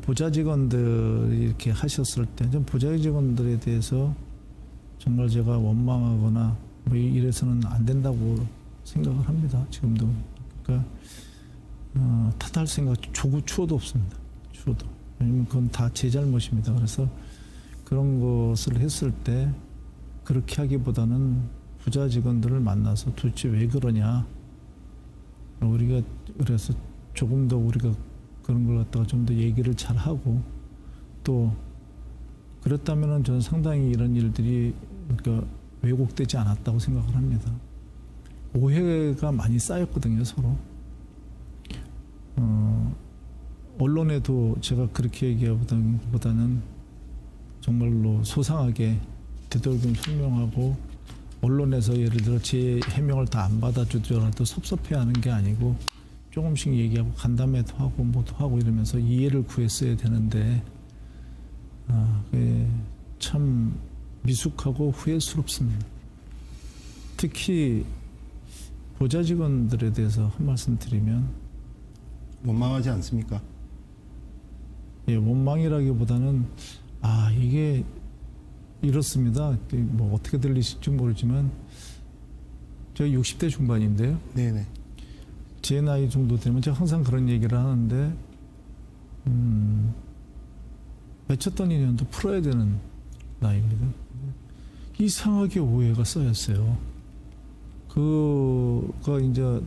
보좌 직원들이 이렇게 하셨을 때 보좌 직원들에 대해서 정말 제가 원망하거나 뭐 이래서는 안 된다고 생각을 합니다. 지금도. 그러니까 탓할 생각 추호도 없습니다. 추호도. 왜냐면 그건 다 제 잘못입니다. 그래서 그런 것을 했을 때 그렇게 하기보다는 부자 직원들을 만나서 도대체 왜 그러냐. 우리가 그래서 조금 더 우리가 그런 걸 갖다가 좀 더 얘기를 잘 하고 또 그랬다면은 저는 상당히 이런 일들이 그러니까 왜곡되지 않았다고 생각을 합니다. 오해가 많이 쌓였거든요, 서로. 언론에도 제가 그렇게 얘기하기보다는 정말로 소상하게 되도록이면 설명하고 언론에서 예를 들어 제 해명을 다 안 받아주더라도 섭섭해하는 게 아니고 조금씩 얘기하고 간담회도 하고 뭐도 하고 이러면서 이해를 구했어야 되는데 그게 참 미숙하고 후회스럽습니다. 특히 보좌 직원들에 대해서 한 말씀 드리면 원망하지 않습니까? 예, 원망이라기보다는 이게 이렇습니다. 뭐 어떻게 들리실지 모르지만 제가 60대 중반인데요. 네네. 제 나이 정도 되면 제가 항상 그런 얘기를 하는데 맺혔던 인연도 풀어야 되는 나이입니다. 이상하게 오해가 쌓였어요. 그가 이제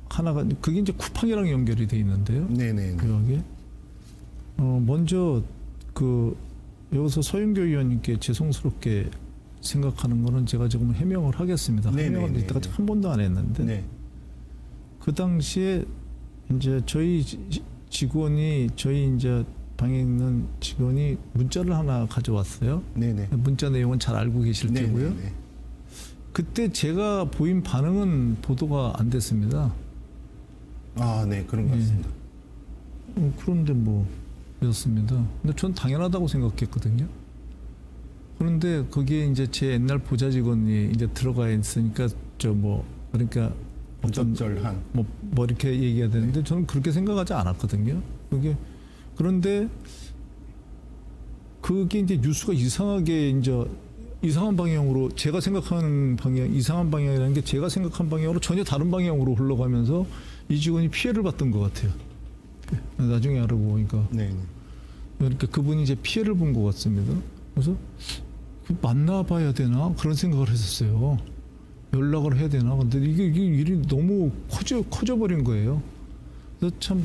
하나가 그게 이제 쿠팡이랑 연결이 돼 있는데요. 네네. 그게 먼저 여기서 서윤교 의원님께 죄송스럽게 생각하는 거는 제가 지금 해명을 하겠습니다. 해명을 이때까지 한 번도 안 했는데 네. 그 당시에 이제 저희 직원이 저희 이제 방에 있는 직원이 문자를 하나 가져왔어요. 네네. 문자 내용은 잘 알고 계실 테고요. 네네네. 그때 제가 보인 반응은 보도가 안 됐습니다. 네, 그런 것 같습니다. 그런데 그렇습니다. 근데 전 당연하다고 생각했거든요. 그런데 거기에 이제 제 옛날 보좌 직원이 이제 들어가 있으니까 그러니까 부적절한 뭐 이렇게 얘기해야 되는데 저는 그렇게 생각하지 않았거든요. 그런데 그게 이제 뉴스가 이상하게 이제 이상한 방향으로 제가 생각하는 방향 이상한 방향이라는 게 제가 생각한 방향으로 전혀 다른 방향으로 흘러가면서 이 직원이 피해를 봤던 것 같아요. 나중에 알아보고 보니까. 네네. 그러니까 그분이 이제 피해를 본 것 같습니다. 그래서 만나봐야 되나 그런 생각을 했었어요. 연락을 해야 되나. 근데 이게 일이 너무 커져버린 거예요. 그래서 참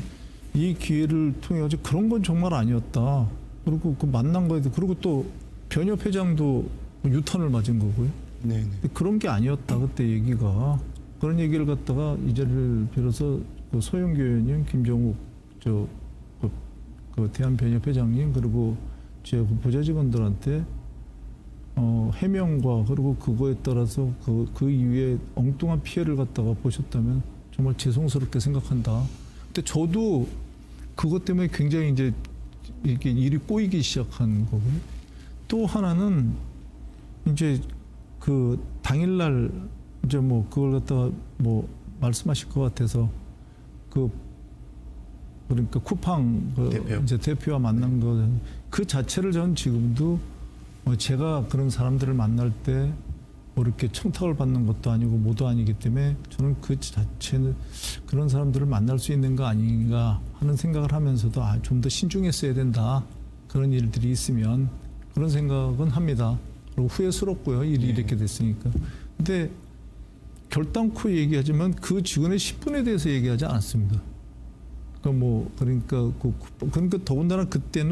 이 기회를 통해 가지고 그런 건 정말 아니었다. 그리고 그 만난 거에도 그리고 또 변협 회장도 유턴을 맞은 거고요. 네네. 그런 게 아니었다 그때 얘기가. 그런 얘기를 갖다가 이 자리를 빌어서 서영교 의원님, 김정욱 그 대한변협 회장님 그리고 제 보좌 직원들한테 해명과 그리고 그거에 따라서 그 이후에 엉뚱한 피해를 갖다가 보셨다면 정말 죄송스럽게 생각한다. 근데 저도 그것 때문에 굉장히 이제 이렇게 일이 꼬이기 시작한 거고요. 또 하나는 이제 그 당일날 이제 그걸 갖다가 말씀하실 것 같아서 그러니까 쿠팡 대표. 이제 대표와 만난 거 그 자체를 저는 지금도 제가 그런 사람들을 만날 때 이렇게 청탁을 받는 것도 아니고 뭐도 아니기 때문에 저는 그 자체는 그런 사람들을 만날 수 있는 거 아닌가 하는 생각을 하면서도 좀 더 신중했어야 된다. 그런 일들이 있으면 그런 생각은 합니다. 그리고 후회스럽고요. 일이 이렇게 됐으니까. 근데 결단코 얘기하지만 그 직원의 10분에 대해서 얘기하지 않았습니다. 그러니까 더군다나 그때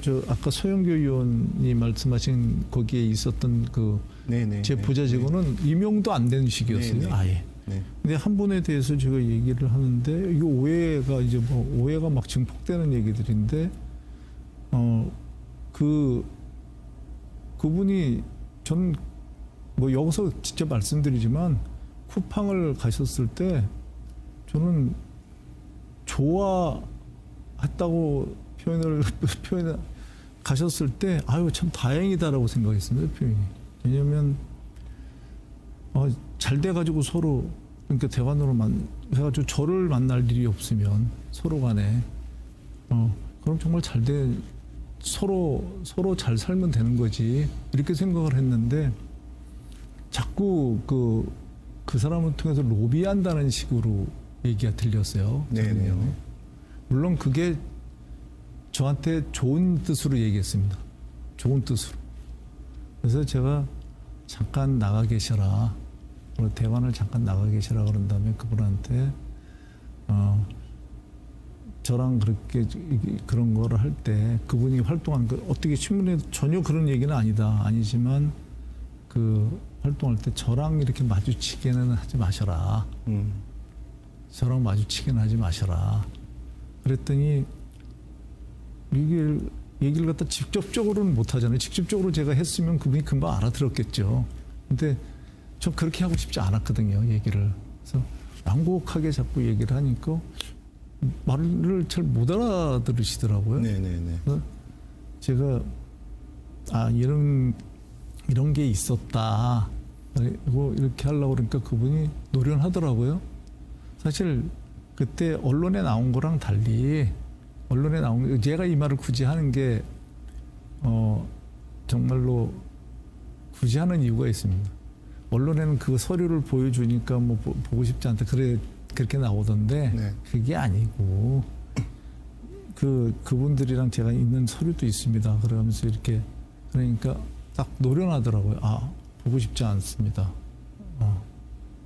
저 아까 서영교 의원이 말씀하신 거기에 있었던 그 네네. 제 부자직원은 임용도 안 되는 시기였어요. 네네. 아예. 네. 근데 한 분에 대해서 제가 얘기를 하는데 이 오해가 이제 오해가 막 증폭되는 얘기들인데 그분이 전 여기서 직접 말씀드리지만 쿠팡을 가셨을 때 저는 좋아했다고 표현을 가셨을 때 아유 참 다행이다라고 생각했습니다. 표현이. 왜냐하면 잘 돼가지고 서로 그러니까 대관으로 해가지고 저를 만날 일이 없으면 서로 간에 그럼 정말 서로 잘 살면 되는 거지 이렇게 생각을 했는데 자꾸 그 사람을 통해서 로비한다는 식으로 얘기가 들렸어요. 네네. 물론 그게 저한테 좋은 뜻으로 얘기했습니다. 좋은 뜻으로. 그래서 제가 잠깐 나가 계셔라. 대관을 잠깐 나가 계시라 그런 다음에 그분한테 저랑 그렇게 그런 거를 할 때 그분이 활동한 거 어떻게 신문에 전혀 그런 얘기는 아니지만 그 활동할 때 저랑 이렇게 마주치게는 하지 마셔라. 저랑 마주치게는 하지 마셔라. 그랬더니 얘기를 갖다 직접적으로는 못 하잖아요. 직접적으로 제가 했으면 그분이 금방 알아들었겠죠. 근데 전 그렇게 하고 싶지 않았거든요, 얘기를. 그래서 완곡하게 자꾸 얘기를 하니까 말을 잘 못 알아들으시더라고요. 네네네. 그래서 제가 이런 게 있었다. 그리고 이렇게 하려고 그러니까 그분이 노련하더라고요. 사실 그때 언론에 나온 거랑 달리 제가 이 말을 굳이 하는 게 정말로 굳이 하는 이유가 있습니다. 언론에는 그 서류를 보여주니까 보고 싶지 않다. 그렇게 나오던데 네. 그게 아니고 그분들이랑 제가 있는 서류도 있습니다. 그러면서 이렇게 그러니까 딱 노련하더라고요. 보고 싶지 않습니다.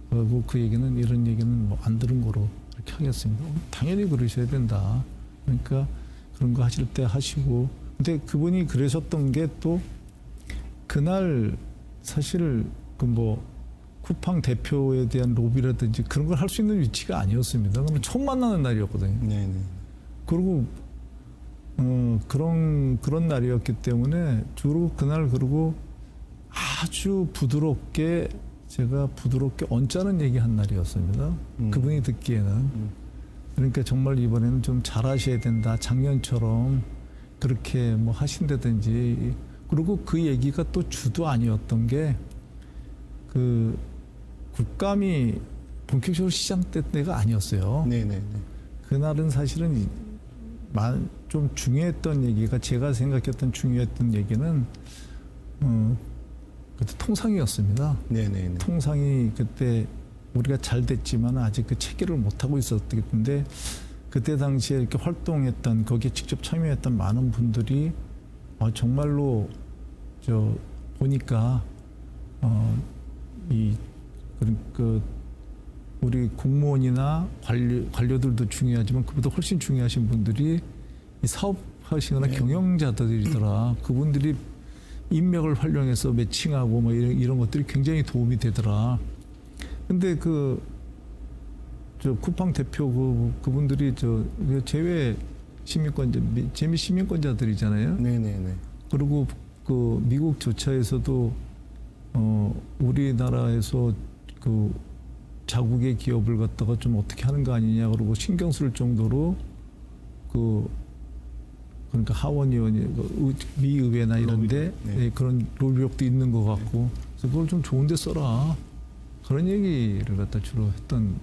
그리고 그 얘기는 이런 얘기는 안 들은 거로 이렇게 하겠습니다. 당연히 그러셔야 된다. 그러니까 그런 거 하실 때 하시고. 근데 그분이 그러셨던 게 또 그날 사실 쿠팡 대표에 대한 로비라든지 그런 걸 할 수 있는 위치가 아니었습니다. 그러면 처음 만나는 날이었거든요. 네네. 그리고 그런 날이었기 때문에 주로 그날 그리고 아주 부드럽게 제가 언짢은 얘기한 날이었습니다. 그분이 듣기에는. 그러니까 정말 이번에는 좀 잘하셔야 된다. 작년처럼 그렇게 하신다든지. 그리고 그 얘기가 또 주도 아니었던 게 국감이 본격적으로 시작된 때가 아니었어요. 네네네. 그날은 사실은 좀 중요했던 얘기가 제가 생각했던 중요했던 얘기는 그때 통상이었습니다. 네네네. 통상이 그때 우리가 잘 됐지만 아직 그 체계를 못하고 있었기 때문에 그때 당시에 이렇게 활동했던 거기에 직접 참여했던 많은 분들이 정말로 보니까 우리 공무원이나 관료들도 중요하지만 그보다 훨씬 중요하신 분들이 이 사업하시거나 네. 경영자들이더라. 그분들이 인맥을 활용해서 매칭하고 이런 것들이 굉장히 도움이 되더라. 근데 쿠팡 대표 그분들이 제외 시민권자들이잖아요. 네네네. 그리고 미국 조차에서도 우리나라에서 자국의 기업을 갖다가 좀 어떻게 하는 거 아니냐 그러고 신경 쓸 정도로 그러니까 하원 의원이 미 의회나 이런데 네. 그런 로비력도 있는 것 같고 그래서 그걸 좀 좋은데 써라 그런 얘기를 갖다 주로 했던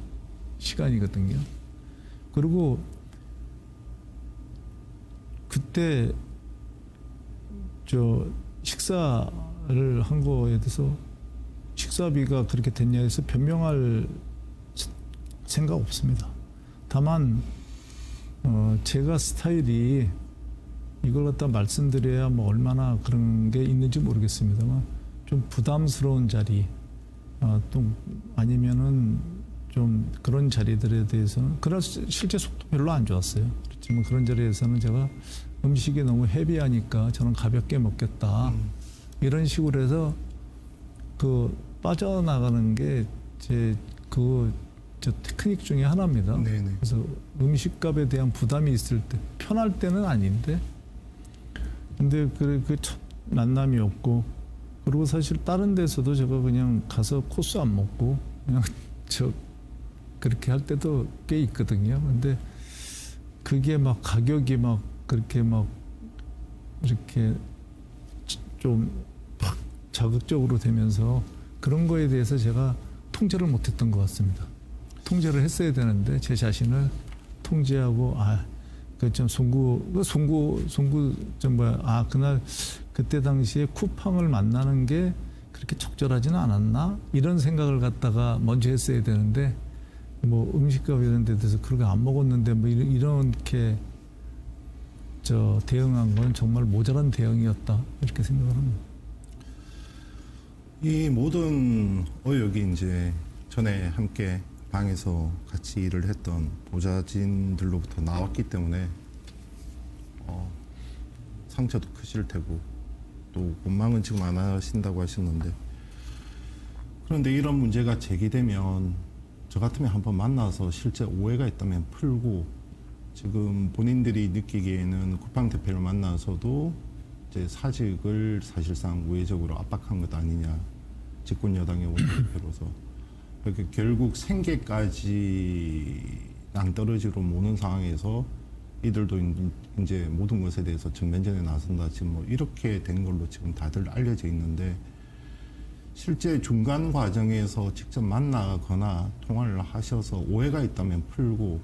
시간이거든요. 그리고 그때 식사를 한 거에 대해서 식사비가 그렇게 됐냐 해서 변명할 생각 없습니다. 다만 제가 스타일이 이걸 갖다 말씀드려야 얼마나 그런 게 있는지 모르겠습니다만 좀 부담스러운 자리 또 아니면은 좀 그런 자리들에 대해서는 그러나 실제 속도 별로 안 좋았어요. 그렇지만 그런 자리에서는 제가 음식이 너무 헤비하니까 저는 가볍게 먹겠다. 이런 식으로 해서 그 빠져나가는 게 저 테크닉 중에 하나입니다. 네네. 그래서 음식값에 대한 부담이 있을 때 편할 때는 아닌데 근데 그 첫 만남이었고 그리고 사실 다른 데서도 제가 그냥 가서 코스 안 먹고 그냥 그렇게 할 때도 꽤 있거든요. 근데 그게 막 가격이 막 그렇게 막 이렇게 좀 막 자극적으로 되면서 그런 거에 대해서 제가 통제를 못했던 것 같습니다. 통제를 했어야 되는데 제 자신을 통제하고 그날 그때 당시에 쿠팡을 만나는 게 그렇게 적절하지는 않았나 이런 생각을 갖다가 먼저 했어야 되는데 뭐 음식값 이런 데 대해서 그렇게 안 먹었는데 뭐 이렇게 대응한 건 정말 모자란 대응이었다 이렇게 생각을 합니다. 이 모든 의혹이 이제 전에 함께 방에서 같이 일을 했던 보좌진들로부터 나왔기 때문에 상처도 크실 테고 또 원망은 지금 안 하신다고 하셨는데 그런데 이런 문제가 제기되면 저 같으면 한번 만나서 실제 오해가 있다면 풀고 지금 본인들이 느끼기에는 쿠팡 대표를 만나서도 이제 사직을 사실상 우회적으로 압박한 것 아니냐 집권 여당의 원내대표로서 그렇게 결국 생계까지 낭떠러지로 모는 상황에서 이들도 이제 모든 것에 대해서 전면전에 나선다 지금 뭐 이렇게 된 걸로 지금 다들 알려져 있는데 실제 중간 과정에서 직접 만나거나 통화를 하셔서 오해가 있다면 풀고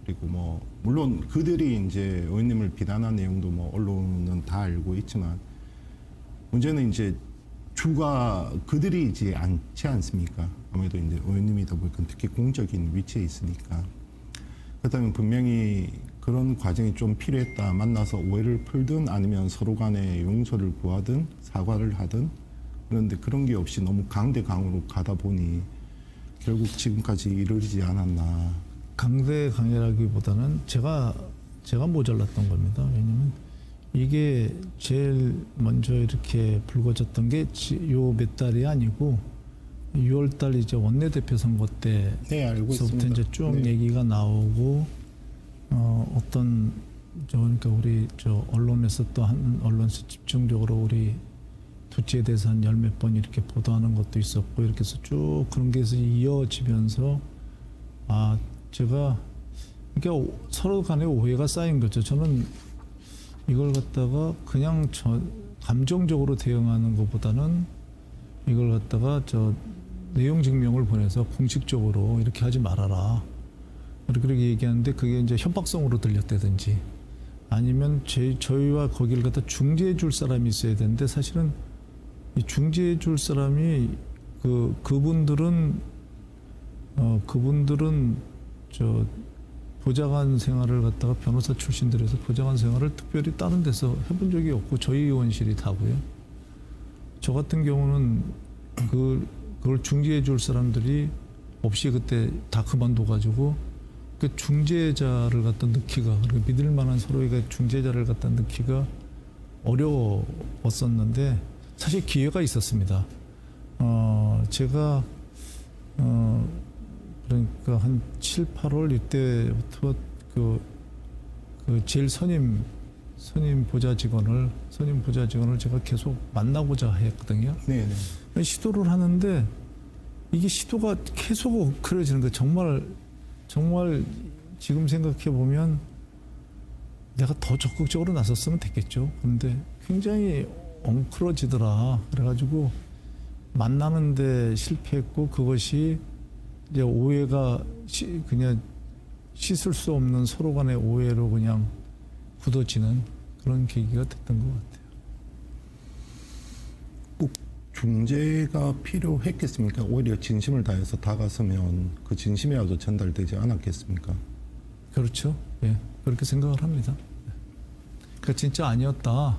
그리고 뭐 물론 그들이 이제 의원님을 비난한 내용도 뭐 언론은 다 알고 있지만 문제는 이제 주가 그들이지 않지 않습니까? 아무래도 이제 의원님이다 보니까 특히 공적인 위치에 있으니까 그렇다면 분명히 그런 과정이 좀 필요했다. 만나서 오해를 풀든 아니면 서로 간에 용서를 구하든 사과를 하든 그런데 그런 게 없이 너무 강대강으로 가다 보니 결국 지금까지 이르지 않았나. 강대강이라기보다는 제가 모자랐던 겁니다. 왜냐면 이게 제일 먼저 이렇게 불거졌던 게 요 몇 달이 아니고 6월달 이제 원내대표 선거 네, 알고 때서부터 있습니다. 이제 쭉 네. 얘기가 나오고 그러니까 우리 언론에서 또 한 언론에서 집중적으로 우리 두치에 대해서 한 열 몇 번 이렇게 보도하는 것도 있었고 이렇게 해서 쭉 그런 게 이어지면서 제가 그러니까 서로 간에 오해가 쌓인 거죠. 저는 이걸 갖다가 그냥 감정적으로 대응하는 것보다는 이걸 갖다가 내용 증명을 보내서 공식적으로 이렇게 하지 말아라. 그렇게 얘기하는데 그게 이제 협박성으로 들렸다든지 아니면 저희와 거기를 갖다 중재해 줄 사람이 있어야 되는데 사실은 이 중재해 줄 사람이 그분들은 보좌관 생활을 갖다가 변호사 출신들에서 보좌관 생활을 특별히 다른 데서 해본 적이 없고 저희 의원실이 다고요. 저 같은 경우는 그걸 중재해 줄 사람들이 없이 그때 다 그만둬가지고 그 중재자를 갖다 넣기가 그리고 믿을 만한 서로의 중재자를 갖다 넣기가 어려웠었는데 사실 기회가 있었습니다. 제가 그러니까 한 7, 8월 이때부터 그 제일 선임 보좌 직원을 제가 계속 만나고자 했거든요. 네. 시도를 하는데 이게 시도가 계속 그려지는 거예요. 정말 지금 생각해 보면 내가 더 적극적으로 나섰으면 됐겠죠. 그런데 굉장히 엉클어지더라. 그래가지고 만나는데 실패했고 그것이 이제 오해가 그냥 씻을 수 없는 서로 간의 오해로 그냥 굳어지는 그런 계기가 됐던 것 같아요. 꼭 중재가 필요했겠습니까? 오히려 진심을 다해서 다가서면 그 진심이라도 전달되지 않았겠습니까? 그렇죠. 예, 그렇게 생각을 합니다. 그러니까 진짜 아니었다.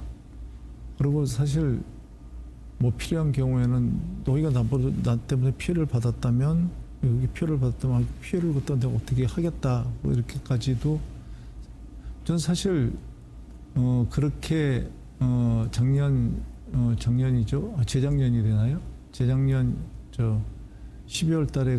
그리고 사실 뭐 필요한 경우에는 너희가 나 때문에 피해를 받았다면 여기 표를 받았더만 피해를 받던데 어떻게 하겠다 뭐 이렇게까지도 전 사실 그렇게 작년이죠. 재작년이 되나요? 재작년 12월 달에